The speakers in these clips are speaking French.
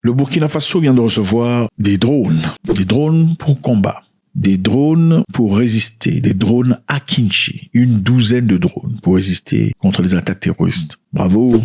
Le Burkina Faso vient de recevoir des drones pour combat, des drones pour résister, des drones Akinci, une douzaine de drones pour résister contre les attaques terroristes. Bravo.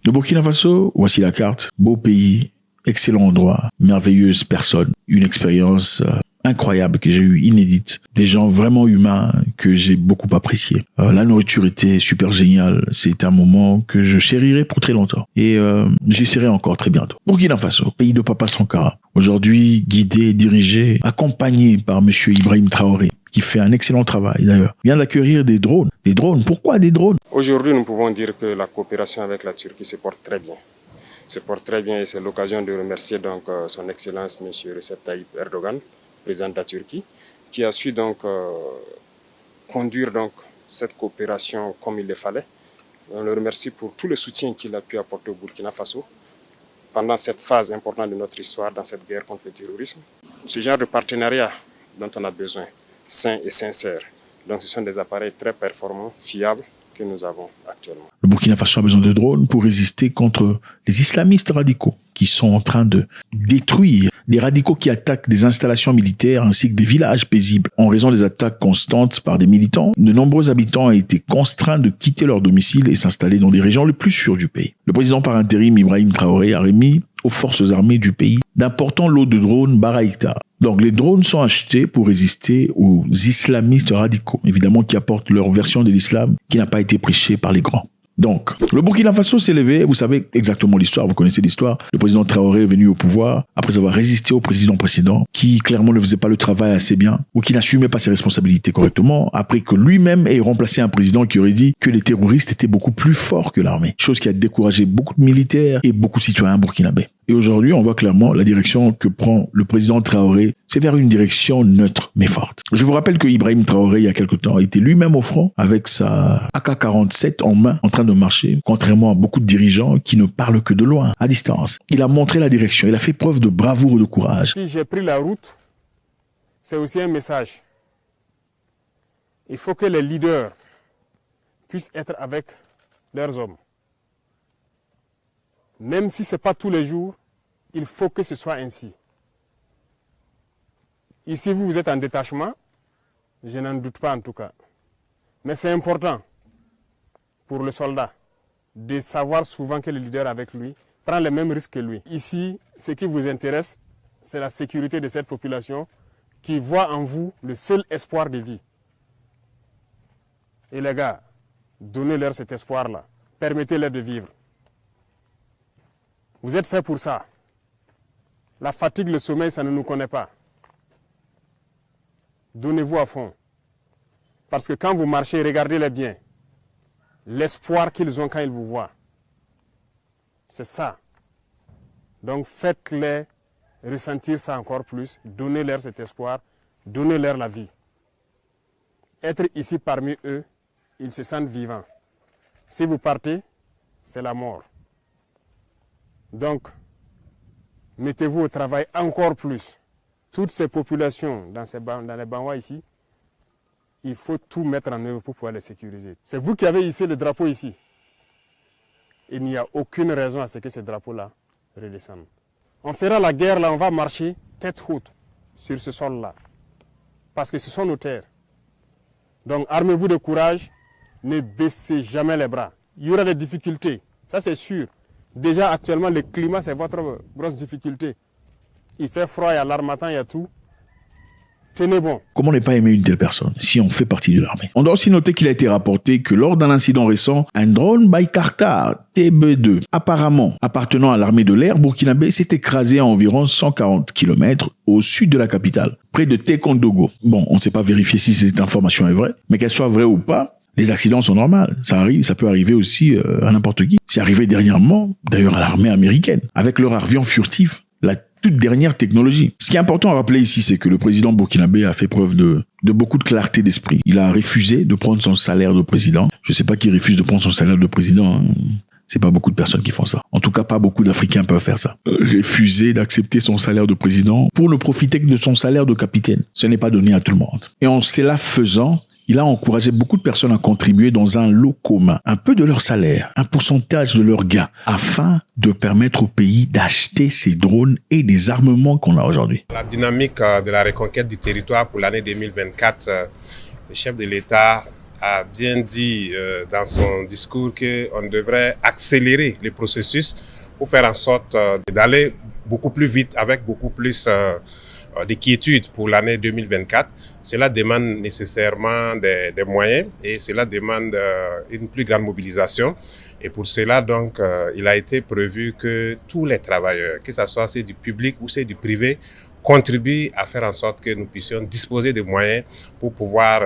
Le Burkina Faso, voici la carte, beau pays, excellent endroit, merveilleuse personne, une expérience incroyable que j'ai eue, inédite, des gens vraiment humains que j'ai beaucoup apprécié. La nourriture était super géniale, c'est un moment que je chérirai pour très longtemps et j'essaierai encore très bientôt. Burkina Faso, pays de Papa Sankara, aujourd'hui guidé, dirigé, accompagné par monsieur Ibrahim Traoré, qui fait un excellent travail d'ailleurs, vient d'acquérir des drones. Des drones, pourquoi des drones? Aujourd'hui, nous pouvons dire que la coopération avec la Turquie se porte très bien. Se porte très bien et c'est l'occasion de remercier donc son Excellence M. Recep Tayyip Erdogan, président de la Turquie, qui a su donc conduire donc cette coopération comme il le fallait. On le remercie pour tout le soutien qu'il a pu apporter au Burkina Faso pendant cette phase importante de notre histoire dans cette guerre contre le terrorisme. Ce genre de partenariat dont on a besoin, sain et sincère. Donc ce sont des appareils très performants, fiables, que nous avons actuellement. Le Burkina Faso a besoin de drones pour résister contre les islamistes radicaux qui sont en train de détruire, des radicaux qui attaquent des installations militaires ainsi que des villages paisibles. En raison des attaques constantes par des militants, de nombreux habitants ont été contraints de quitter leur domicile et s'installer dans des régions les plus sûres du pays. Le président par intérim Ibrahim Traoré a remis aux forces armées du pays d'importants lots de drones Baraïta. Donc les drones sont achetés pour résister aux islamistes radicaux, évidemment qui apportent leur version de l'islam qui n'a pas été prêchée par les grands. Donc, le Burkina Faso s'est levé, vous savez exactement l'histoire, vous connaissez l'histoire. Le président Traoré est venu au pouvoir après avoir résisté au président précédent qui clairement ne faisait pas le travail assez bien ou qui n'assumait pas ses responsabilités correctement après que lui-même ait remplacé un président qui aurait dit que les terroristes étaient beaucoup plus forts que l'armée. Chose qui a découragé beaucoup de militaires et beaucoup de citoyens burkinabés. Et aujourd'hui, on voit clairement la direction que prend le président Traoré, c'est vers une direction neutre mais forte. Je vous rappelle que Ibrahim Traoré, il y a quelque temps, était lui-même au front avec sa AK-47 en main, en train de marcher, contrairement à beaucoup de dirigeants qui ne parlent que de loin, à distance. Il a montré la direction, il a fait preuve de bravoure et de courage. Si j'ai pris la route, c'est aussi un message. Il faut que les leaders puissent être avec leurs hommes. Même si ce n'est pas tous les jours, il faut que ce soit ainsi. Ici, vous êtes en détachement, je n'en doute pas en tout cas. Mais c'est important pour le soldat de savoir souvent que le leader avec lui prend les mêmes risques que lui. Ici, ce qui vous intéresse, c'est la sécurité de cette population qui voit en vous le seul espoir de vie. Et les gars, donnez-leur cet espoir-là. Permettez-leur de vivre. Vous êtes faits pour ça. La fatigue, le sommeil, ça ne nous connaît pas. Donnez-vous à fond. Parce que quand vous marchez, regardez-les bien. L'espoir qu'ils ont quand ils vous voient. C'est ça. Donc faites-les ressentir ça encore plus. Donnez-leur cet espoir. Donnez-leur la vie. Être ici parmi eux, ils se sentent vivants. Si vous partez, c'est la mort. Donc, mettez-vous au travail encore plus. Toutes ces populations dans les Banwa ici, il faut tout mettre en œuvre pour pouvoir les sécuriser. C'est vous qui avez hissé le drapeau ici. Il n'y a aucune raison à ce que ce drapeau-là redescende. On fera la guerre là, on va marcher tête haute sur ce sol-là. Parce que ce sont nos terres. Donc armez-vous de courage, ne baissez jamais les bras. Il y aura des difficultés, ça c'est sûr. Déjà actuellement le climat c'est votre grosse difficulté. Il fait froid, il y a l'harmattan, il y a tout. Tenez bon. Comment ne pas aimer une telle personne si on fait partie de l'armée? On doit aussi noter qu'il a été rapporté que lors d'un incident récent, un drone Baykartar TB2, apparemment appartenant à l'armée de l'air burkinabé, s'est écrasé à environ 140 km au sud de la capitale, près de Tekondogo. Bon, on ne sait pas vérifier si cette information est vraie, mais qu'elle soit vraie ou pas, les accidents sont normaux. Ça arrive, ça peut arriver aussi à n'importe qui. C'est arrivé dernièrement, d'ailleurs à l'armée américaine, avec leur avion furtif. La toute dernière technologie. Ce qui est important à rappeler ici, c'est que le président burkinabé a fait preuve de beaucoup de clarté d'esprit. Il a refusé de prendre son salaire de président. Je ne sais pas qui refuse de prendre son salaire de président. Hein. C'est pas beaucoup de personnes qui font ça. En tout cas, pas beaucoup d'Africains peuvent faire ça. Refuser d'accepter son salaire de président pour ne profiter que de son salaire de capitaine. Ce n'est pas donné à tout le monde. Et en cela faisant, il a encouragé beaucoup de personnes à contribuer dans un lot commun, un peu de leur salaire, un pourcentage de leurs gains, afin de permettre au pays d'acheter ces drones et des armements qu'on a aujourd'hui. La dynamique de la reconquête du territoire pour l'année 2024, le chef de l'État a bien dit dans son discours qu'on devrait accélérer le processus pour faire en sorte d'aller beaucoup plus vite avec beaucoup plus de quiétude pour l'année 2024. Cela demande nécessairement des moyens et cela demande une plus grande mobilisation. Et pour cela, donc, il a été prévu que tous les travailleurs, que ce soit ceux du public ou ceux du privé, contribuent à faire en sorte que nous puissions disposer de moyens pour pouvoir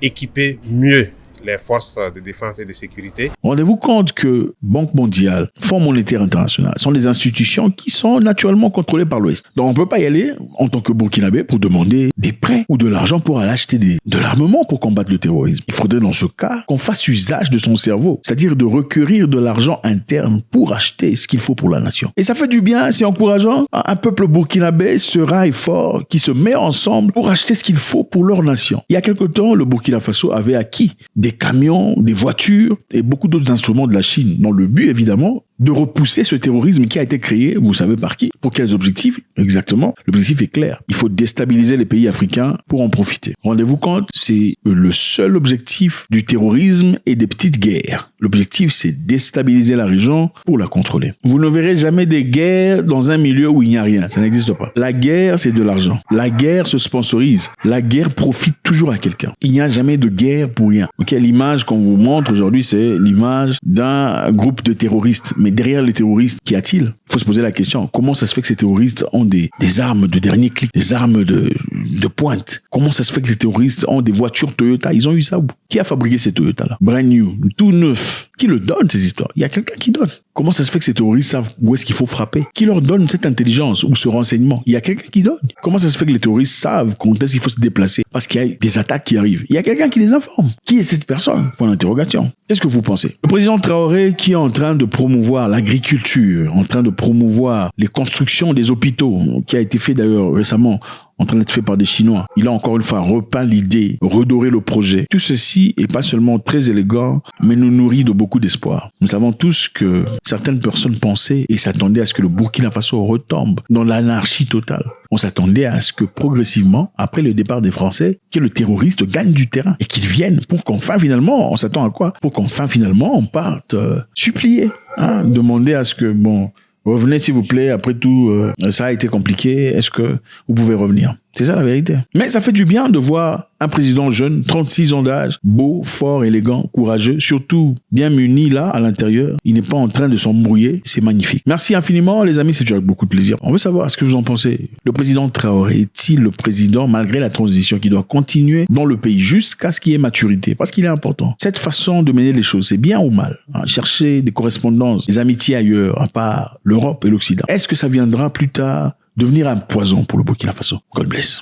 équiper mieux les forces de défense et de sécurité. Rendez-vous compte que Banque mondiale, Fonds monétaire international sont des institutions qui sont naturellement contrôlées par l'Ouest. Donc on ne peut pas y aller en tant que Burkinabé pour demander des prêts ou de l'argent pour aller acheter de l'armement pour combattre le terrorisme. Il faudrait dans ce cas qu'on fasse usage de son cerveau, c'est-à-dire de requérir de l'argent interne pour acheter ce qu'il faut pour la nation. Et ça fait du bien, c'est encourageant. Un peuple burkinabé serein et fort qui se met ensemble pour acheter ce qu'il faut pour leur nation. Il y a quelque temps, le Burkina Faso avait acquis des camions, des voitures et beaucoup d'autres instruments de la Chine, dans le but évidemment de repousser ce terrorisme qui a été créé, vous savez par qui, pour quels objectifs exactement. L'objectif est clair, il faut déstabiliser les pays africains pour en profiter. Rendez-vous compte, c'est le seul objectif du terrorisme et des petites guerres. L'objectif, c'est déstabiliser la région pour la contrôler. Vous ne verrez jamais des guerres dans un milieu où il n'y a rien, ça n'existe pas. La guerre, c'est de l'argent. La guerre se sponsorise. La guerre profite toujours à quelqu'un. Il n'y a jamais de guerre pour rien. Okay, l'image qu'on vous montre aujourd'hui, c'est l'image d'un groupe de terroristes. Mais derrière les terroristes, qu'y a-t-il? Il faut se poser la question, comment ça se fait que ces terroristes ont des armes de dernier clic, des armes de pointe? Comment ça se fait que ces terroristes ont des voitures Toyota? Ils ont eu ça où? Qui a fabriqué ces Toyota-là? Brand new, tout neuf. Qui le donne, ces histoires? Il y a quelqu'un qui donne. Comment ça se fait que ces terroristes savent où est-ce qu'il faut frapper? Qui leur donne cette intelligence ou ce renseignement? Il y a quelqu'un qui donne. Comment ça se fait que les terroristes savent quand est-ce qu'il faut se déplacer? Parce qu'il y a des attaques qui arrivent. Il y a quelqu'un qui les informe. Qui est cette personne? Point d'interrogation. Qu'est-ce que vous pensez? Le président Traoré qui est en train de promouvoir l'agriculture, en train de promouvoir les constructions des hôpitaux, qui a été fait d'ailleurs récemment, en train d'être fait par des Chinois. Il a encore une fois repeint l'idée, redoré le projet. Tout ceci est pas seulement très élégant, mais nous nourrit de beaucoup d'espoir. Nous savons tous que certaines personnes pensaient et s'attendaient à ce que le Burkina Faso retombe dans l'anarchie totale. On s'attendait à ce que progressivement, après le départ des Français, que le terroriste gagne du terrain et qu'ils viennent pour qu'enfin finalement, on s'attend à quoi? Pour qu'enfin finalement on parte supplier, demander à ce que, revenez s'il vous plaît, après tout, ça a été compliqué, est-ce que vous pouvez revenir? C'est ça la vérité. Mais ça fait du bien de voir un président jeune, 36 ans d'âge, beau, fort, élégant, courageux, surtout bien muni là, à l'intérieur. Il n'est pas en train de s'embrouiller, c'est magnifique. Merci infiniment les amis, c'est toujours avec beaucoup de plaisir. On veut savoir ce que vous en pensez. Le président Traoré est-il le président, malgré la transition, qui doit continuer dans le pays jusqu'à ce qu'il y ait maturité? Parce qu'il est important. Cette façon de mener les choses, c'est bien ou mal? Chercher des correspondances, des amitiés ailleurs, à part l'Europe et l'Occident. Est-ce que ça viendra plus tard devenir un poison pour le Burkina Faso? God bless.